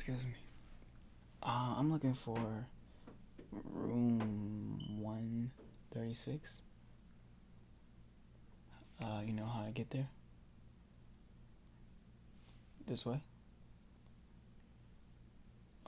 Excuse me. I'm looking for room 136. You know how to get there? This way?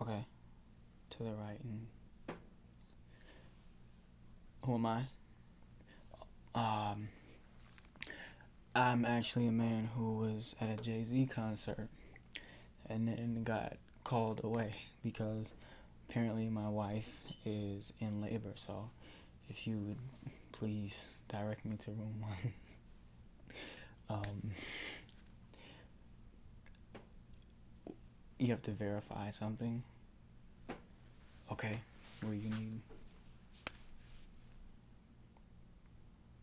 Okay. To the right. And who am I? I'm actually a man who was at a Jay-Z concert and then got called away because apparently my wife is in labor. So if you would please direct me to room 1. You have to verify something. Okay, what do you need?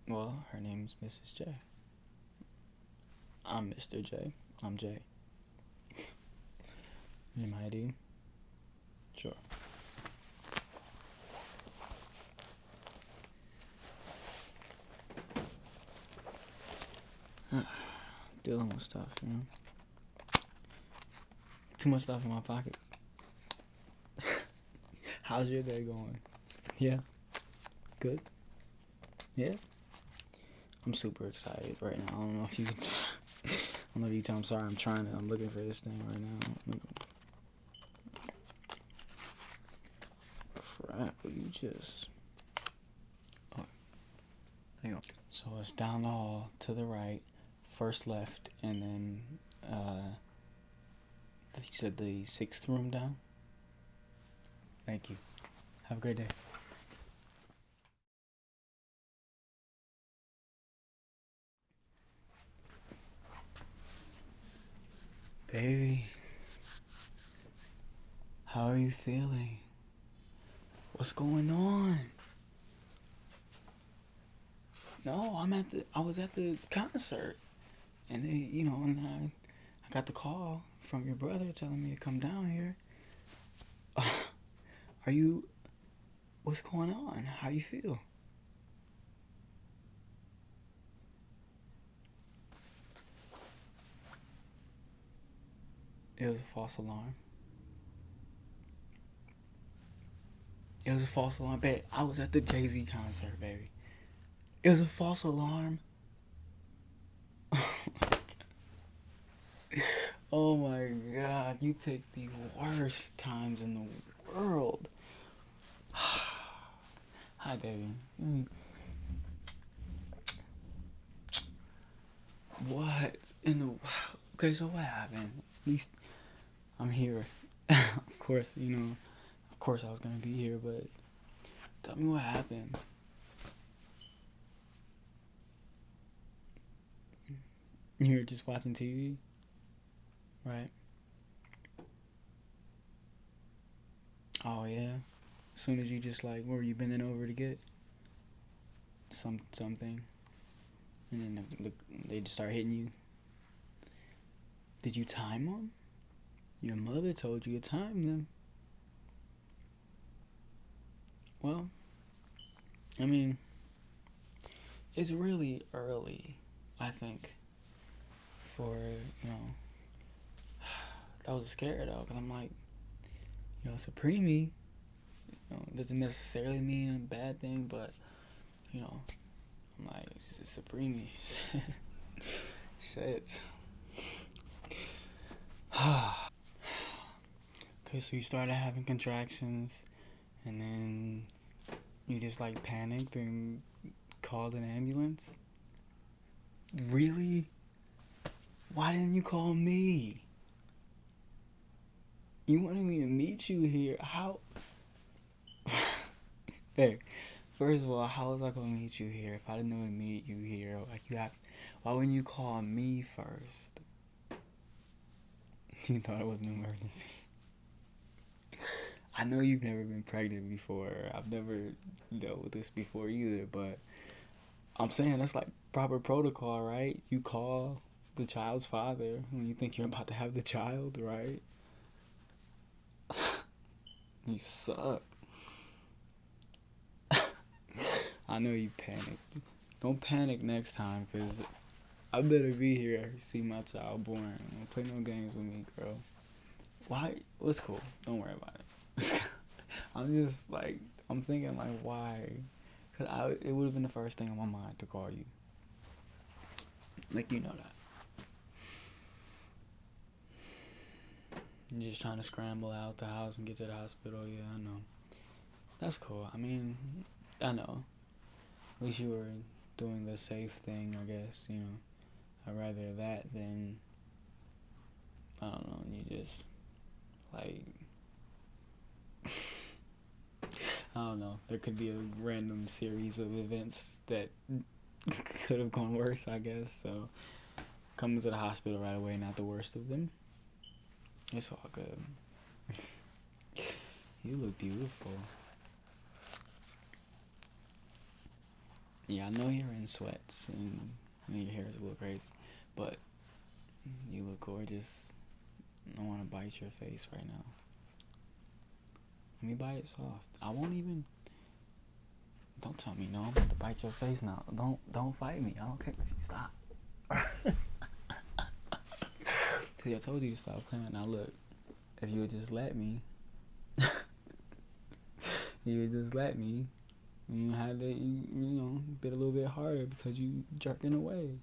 Well, her name's Mrs. J. I'm Mr. J. I'm J. Need my ID? Sure. Dealing with stuff, you know? Too much stuff in my pockets. How's your day going? Yeah? Good? Yeah? I'm super excited right now. I don't know if you can tell. I don't know if you can tell. I'm sorry. I'm looking for this thing right now. Crap, will you just... Oh, hang on. So it's down the hall to the right, first left, and then, you said the 6th room down? Thank you. Have a great day. Baby, how are you feeling? What's going on? No, I was at the concert, and and I got the call from your brother telling me to come down here. What's going on? How you feel? It was a false alarm. It was a false alarm, babe. I was at the Jay-Z concert, baby. It was a false alarm. Oh my god, you picked the worst times in the world. Hi, baby. What in the... Okay, so what happened? At least I'm here. Of course, of course I was gonna be here, but tell me what happened. You were just watching TV? Right? Oh, yeah? As soon as you just what were you bending over to get? Something. And then they just start hitting you. Did you time them? Your mother told you to time them. Well, I mean, it's really early, I think, for, that was scary though, because I'm like, it's a preemie, doesn't necessarily mean a bad thing, but, I'm like, it's a preemie. Shit. Okay, so you started having contractions, and then you just panicked and called an ambulance? Really? Why didn't you call me? You wanted me to meet you here. How? There. First of all, how was I gonna meet you here if I didn't know to meet you here? Why wouldn't you call me first? You thought it was an emergency. I know you've never been pregnant before. I've never dealt with this before either, but I'm saying that's proper protocol, right? You call the child's father when you think you're about to have the child, right? You suck. I know you panicked. Don't panic next time, because I better be here to see my child born. Don't play no games with me, girl. Why? What's cool? Don't worry about it. I'm just like, I'm thinking like, why? Cause it would have been the first thing on my mind to call you. Like, you know that. You're just trying to scramble out the house and get to the hospital. Yeah, I know. That's cool. I mean, I know. At least you were doing the safe thing, I guess, you know. I'd rather that than, I don't know, you just, like, I don't know. There could be a random series of events that could have gone worse, I guess. So, coming to the hospital right away, not the worst of them. It's all good. You look beautiful. Yeah, I know you're in sweats and your hair is a little crazy, but you look gorgeous. I want to bite your face right now. Let me bite it soft. I won't even. Don't tell me no. I'm about to bite your face now. Don't fight me. I don't care if you stop. See, I told you to stop playing. Now look, if you would just let me, you had to, you know, bit a little bit harder because you jerking away.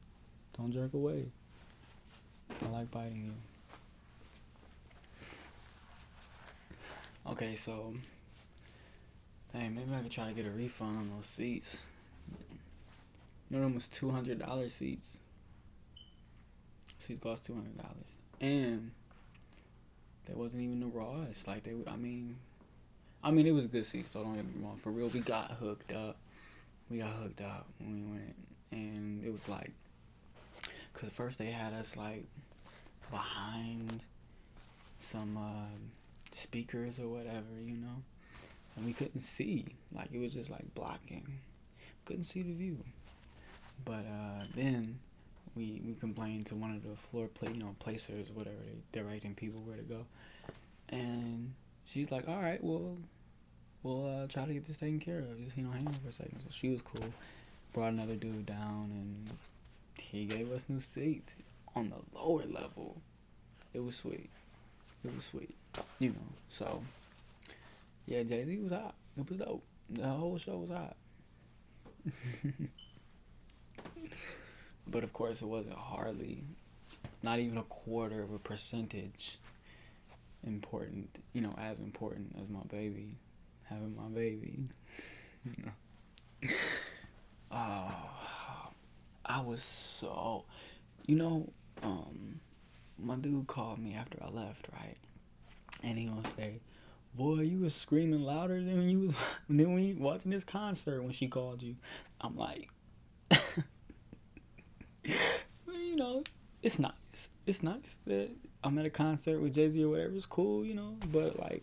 Don't jerk away. I like biting you. Okay, so, hey, maybe I could try to get a refund on those seats. You know, them was $200 seats. Seats cost $200, and they wasn't even the rawest. Like I mean, it was good seats though. Don't get me wrong. For real, we got hooked up. We got hooked up when we went, and it was like, cause first they had us like behind some speakers or whatever, you know, and we couldn't see. Like it was just like blocking. Couldn't see the view. But then we complained to one of the floor placers, whatever, directing people where to go, and she's like, all right, well, we'll try to get this taken care of. Just, you know, hang on for a second. So she was cool. Brought another dude down, and he gave us new seats on the lower level. It was sweet. You know, so yeah, Jay-Z was hot. It was dope. The whole show was hot. But of course, it wasn't hardly, not even a quarter of a percentage important, you know, as important as my baby, having my baby. You know. I was so, you know, my dude called me after I left, right? And he gonna say, boy, you was screaming louder than when you watching this concert when she called you. I'm like, you know, it's nice. It's nice that I'm at a concert with Jay-Z or whatever. It's cool, you know, but like,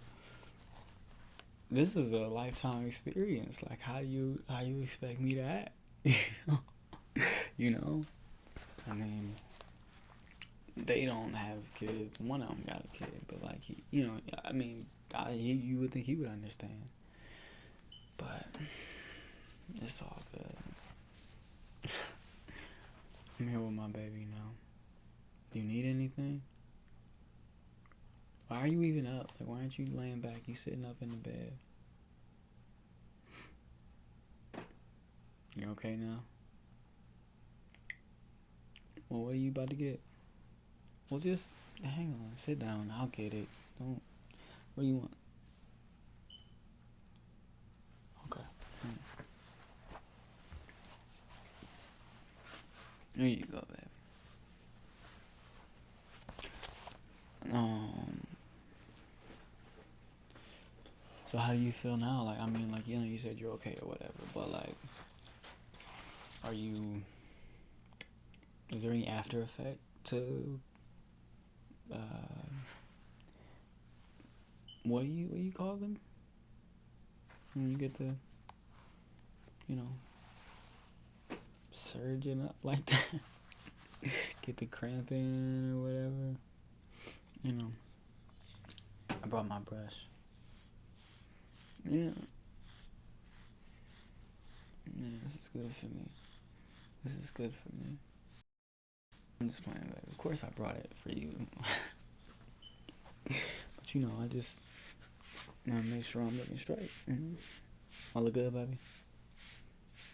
this is a lifetime experience. Like, how you expect me to act? You know, I mean, they don't have kids. One of them got a kid, but like you know, I mean, you would think he would understand, but it's all good. I'm here with my baby now. Do you need anything? Why are you even up? Like, why aren't you laying back? You sitting up in the bed. You're okay now? Well, what are you about to get? Well, just hang on. Sit down. I'll get it. Don't. What do you want? Okay. There you go, baby. So how do you feel now? Like, I mean, like, you know, you said you're okay or whatever, but like, are you? Is there any after effect to? What do you call them? When you get the, you know, surging up like that, get the cramping or whatever. You know, I brought my brush. Yeah. Yeah, this is good for me. I'm just playing, baby. Of course I brought it for you. But I just make sure I'm looking straight. I look good, baby.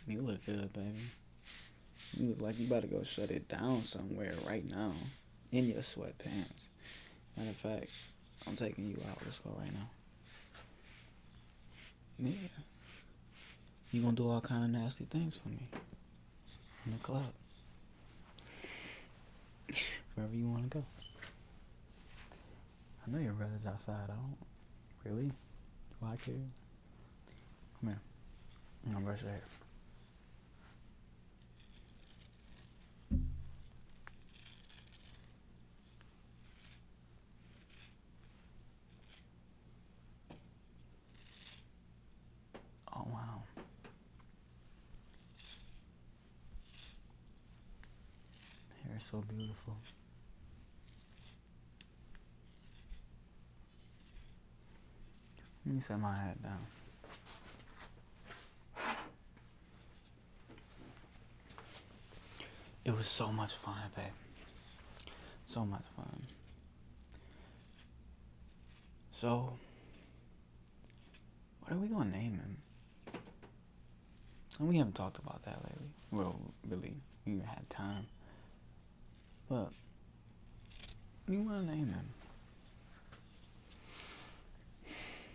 You look good, baby. You look like you about to go shut it down somewhere right now in your sweatpants. Matter of fact, I'm taking you out. Let's go right now. Yeah. You gonna do all kind of nasty things for me in the club. Wherever you want to go. I know your brother's outside. I don't really. Do I care? Come here. I'm gonna brush your hair. Oh wow. Hair is so beautiful. Let me set my hat down. It was so much fun, babe. So much fun. So, what are we gonna name him? And we haven't talked about that lately. Well, really, we haven't had time. But, what do you wanna name him?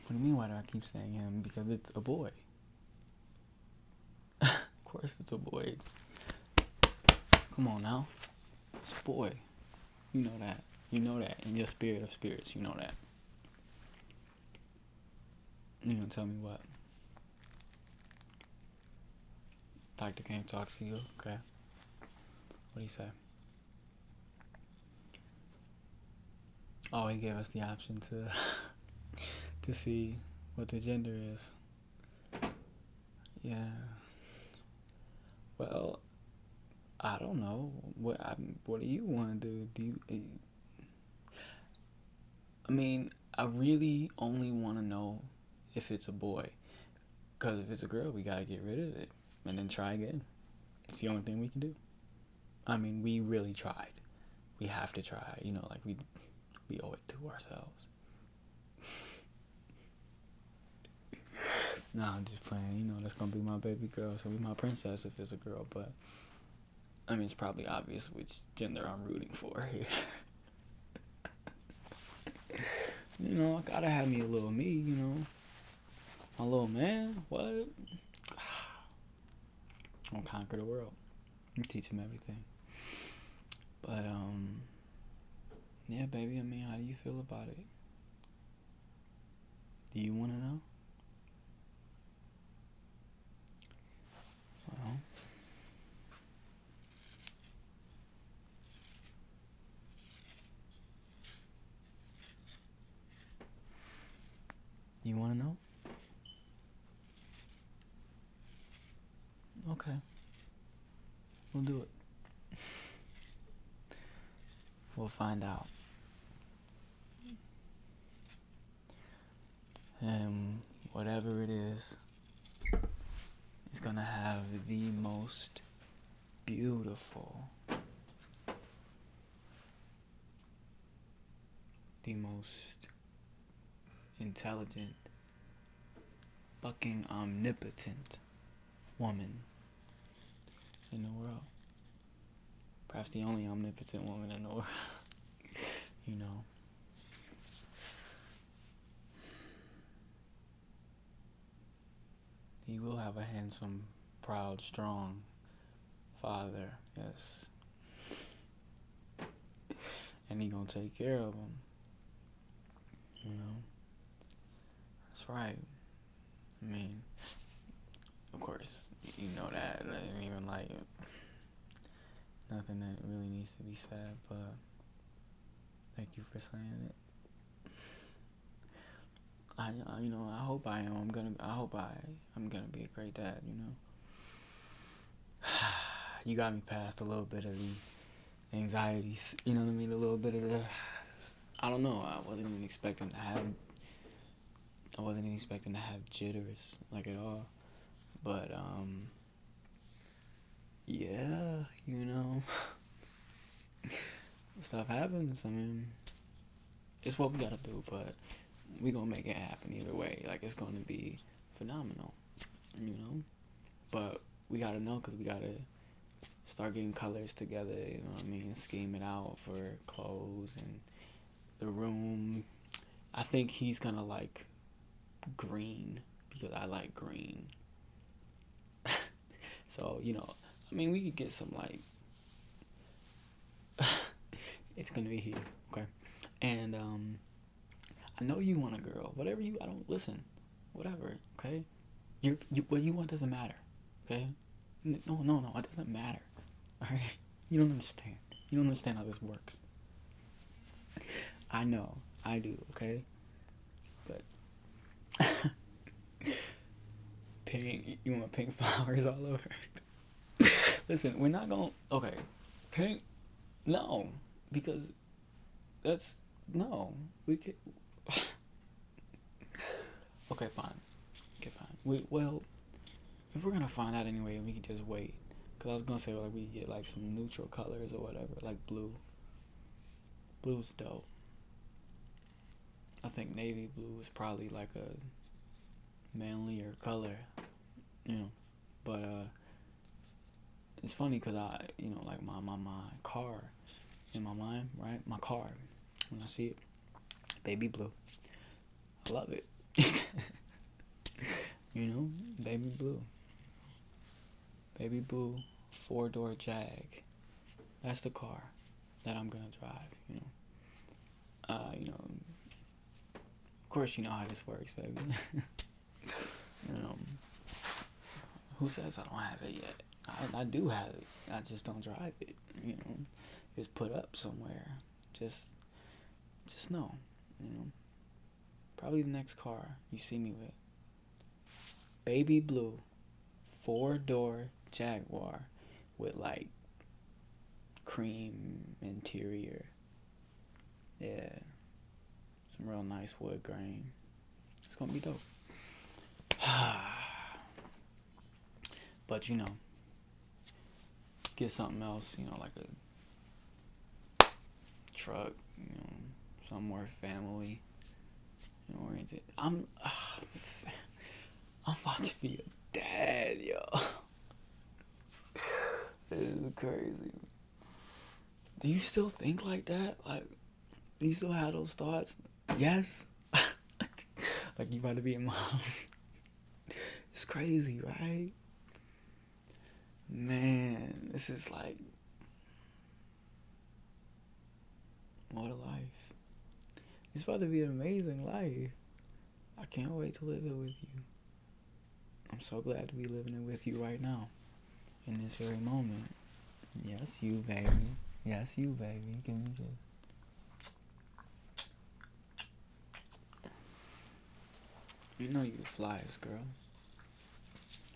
What do you mean, why do I keep saying him? Because it's a boy. Of course it's a boy. Come on now. It's a boy. You know that. You know that. In your spirit of spirits, you know that. You gonna tell me what? Doctor can't talk to you? Okay. What do you say? Oh, he gave us the option to see what the gender is. Yeah. Well, I don't know. What do you want to do? I mean, I really only want to know if it's a boy. Because if it's a girl, we got to get rid of it and then try again. It's the only thing we can do. I mean, we really tried. We have to try. Like we owe it to ourselves. Nah, I'm just playing. That's going to be my baby girl. So be my princess if it's a girl. But, I mean, it's probably obvious which gender I'm rooting for here. I gotta have me a little me, My little man, what? I'm gonna conquer the world. And teach him everything. But, yeah, baby, I mean, how do you feel about it? Do you want to know? Well, you want to know? Okay. We'll do it. We'll find out. And whatever it is, it's gonna have the most beautiful, the most intelligent, fucking omnipotent woman in the world. Perhaps the only omnipotent woman in the world. He will have a handsome, proud, strong father, yes. And he gonna take care of him. That's right. I mean, of course, you know that. I didn't even like it. Nothing that really needs to be said, but thank you for saying it. I hope I am. I'm gonna be a great dad. You got me past a little bit of the anxieties. You know what I mean? A little bit of the. I don't know. I wasn't even expecting to have jitters at all. But yeah, stuff happens. I mean, it's what we gotta do, but we gonna make it happen either way. Like, it's gonna be phenomenal, you know. But we gotta know, because we gotta start getting colors together, you know what I mean? Scheme it out for clothes and the room. I think he's gonna like green because I like green. So, you know, I mean, we could get some like it's gonna be here, okay? And I know you want a girl. Whatever you, I don't listen. Whatever, okay? You what you want doesn't matter, okay? No, it doesn't matter. All right, you don't understand. You don't understand how this works. I know, I do, okay? But pink, you want pink flowers all over? Listen, we're not gonna. Okay, pink. No, because that's no. We can. Okay, fine. Well, if we're gonna find out anyway, we can just wait. Cause I was gonna say like we get like some neutral colors or whatever, like blue. Blue's dope. I think navy blue is probably like a manlier color, you know. But it's funny because I, you know, like my car in my mind, right? My car, when I see it, baby blue. I love it. You know, baby blue. Baby blue, 4-door Jag. That's the car that I'm gonna drive, you know. You know, of course you know how this works, baby. You know, who says I don't have it yet? I do have it. I just don't drive it, you know. It's put up somewhere. Just know, you know. Probably the next car you see me with. Baby blue, 4-door Jaguar with like cream interior. Yeah. Some real nice wood grain. It's gonna be dope. But you know, get something else, you know, like a truck, you know, something more family, you know, oriented. I'm about to be a dad, yo. This is crazy. Do you still think like that? Like, do you still have those thoughts? Yes. Like you about to be a mom. It's crazy, right? Man, this is like, what a life. It's about to be an amazing life. I can't wait to live it with you. I'm so glad to be living it with you right now, in this very moment. Yes, you, baby. Yes, you, baby. Give me this. You know you the flyest, girl.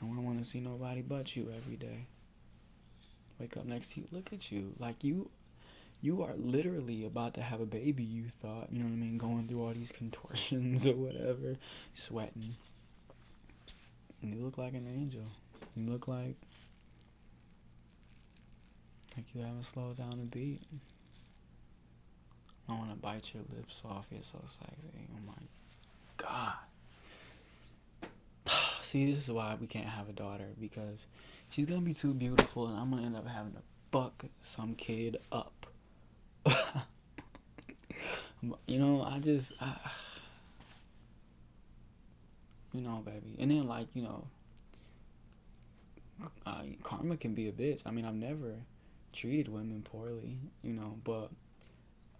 I don't want to see nobody but you every day. Wake up next to you, look at you. Like you are literally about to have a baby, you thought. You know what I mean? Going through all these contortions or whatever. Sweating. And you look like an angel. You look like you haven't slowed down a beat. I want to bite your lips off. You're so sexy. Oh my God. See, this is why we can't have a daughter, because she's gonna be too beautiful and I'm gonna end up having to fuck some kid up. You know, you know, baby. And then, like, you know, karma can be a bitch. I mean, I've never treated women poorly, you know, but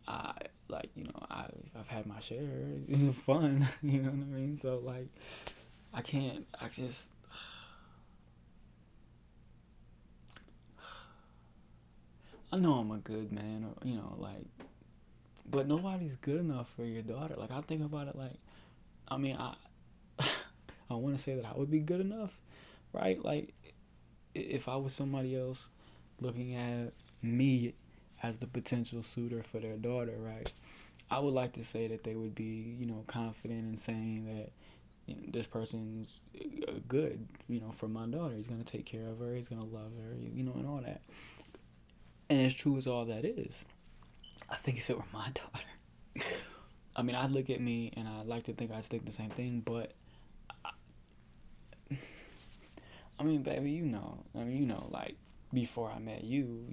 I've had my share of fun, you know what I mean? So, like, I know I'm a good man, or, you know, like, but nobody's good enough for your daughter. Like, I think about it like, I mean, I want to say that I would be good enough, right? Like, if I was somebody else looking at me as the potential suitor for their daughter, right? I would like to say that they would be, you know, confident in saying that, you know, this person's good, you know, for my daughter. He's going to take care of her. He's going to love her, you know, and all that. And as true as all that is, I think if it were my daughter, I mean, I look at me and I like to think I think the same thing, but I mean, baby, like before I met you,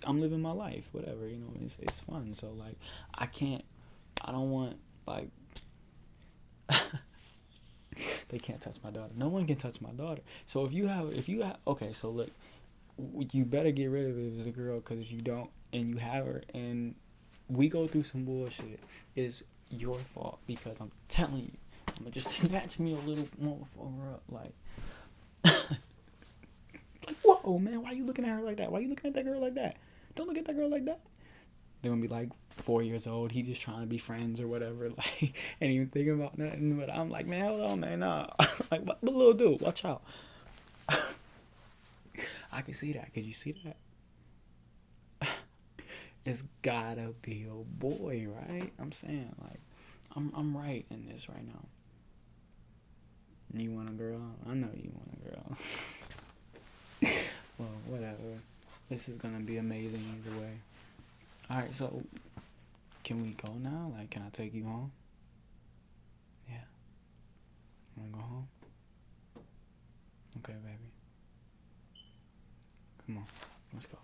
I'm living my life, whatever, it's fun. So like, I don't want like, they can't touch my daughter. No one can touch my daughter. So if you have, okay, so look, you better get rid of it if it's a girl, because if you don't and you have her and we go through some bullshit, it's your fault, because I'm telling you, I'm gonna just snatch me a little motherfucker up, like, like, whoa, man, why you looking at her like that? Why you looking at that girl like that? Don't look at that girl like that. They're gonna be like 4 years old. He just trying to be friends or whatever. Like, ain't even thinking about nothing. But I'm like, man, hold on, man, nah. Like, but little dude, watch out. I can see that. Could you see that? It's gotta be a boy, right? I'm saying, like, I'm right in this right now. You want a girl? I know you want a girl. Well, whatever. This is gonna be amazing either way. Alright, so can we go now? Like, can I take you home? Yeah. You wanna go home? Okay, baby. Come on, let's go.